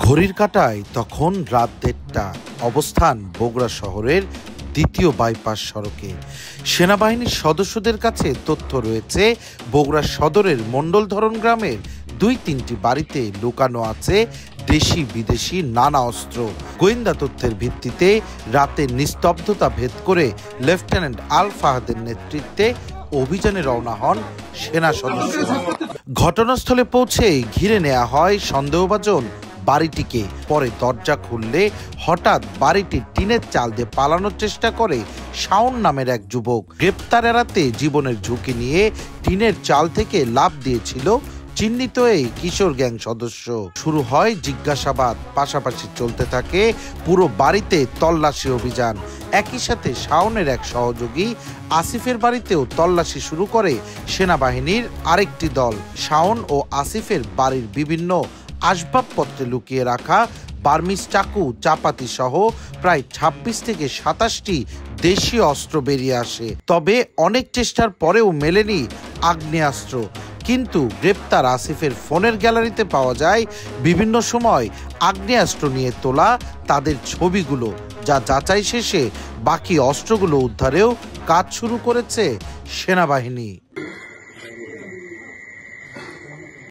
ঘড়ির কাঁটায় তখন রাত ১:৩০। অবস্থান বগুড়া শহরের দ্বিতীয় বাইপাস সড়কে। সেনাবাহিনীর সদস্যদের কাছে তথ্য রয়েছে, বগুড়া সদরের মণ্ডলধরণ গ্রামের ২-৩টি বাড়িতে লুকানো আছে দেশি বিদেশি নানা অস্ত্র। গোয়েন্দা তথ্যের ভিত্তিতে রাতের নিস্তব্ধতা ভেদ করে লেফটেন্যান্ট আল ফাহাদের নেতৃত্বে অভিযানে রওনা হন সেনা সদস্যরা। ঘটনাস্থলে পৌঁছে ঘিরে নেওয়া হয় সন্দেহভাজন বাড়িটিকে। পরে দরজা খুললে হঠাৎ বাড়িটির টিনের চাল দিয়ে পালানোর চেষ্টা করে শাওন নামের এক যুবক। গ্রেপ্তার এড়াতে জীবনের ঝুঁকি নিয়ে টিনের চাল থেকে লাফ দিয়েছিল চিহ্নিত এই কিশোর গ্যাং সদস্য। শুরু হয় জিজ্ঞাসাবাদ, পাশাপাশি চলতে থাকে পুরো বাড়িতে তল্লাশি অভিযান। একই সাথে শাওনের এক সহযোগী আসিফের বাড়িতেও তল্লাশি শুরু করে সেনাবাহিনীর আরেকটি দল। শাওন ও আসিফের বাড়ির বিভিন্ন আসবাবপত্রে লুকিয়ে রাখা বার্মিজ চাকু, চাপাতি সহ প্রায় ২৬ থেকে ২৭টি দেশীয় অস্ত্র বেরিয়ে আসে। তবে অনেক চেষ্টার পরেও মেলেনি আগ্নেয়াস্ত্র। কিন্তু গ্রেপ্তার আসিফের ফোনের গ্যালারিতে পাওয়া যায় বিভিন্ন সময় আগ্নেয়াস্ত্র নিয়ে তোলা তাদের ছবিগুলো, যা যাচাই শেষে বাকি অস্ত্রগুলো উদ্ধারেও কাজ শুরু করেছে সেনাবাহিনী।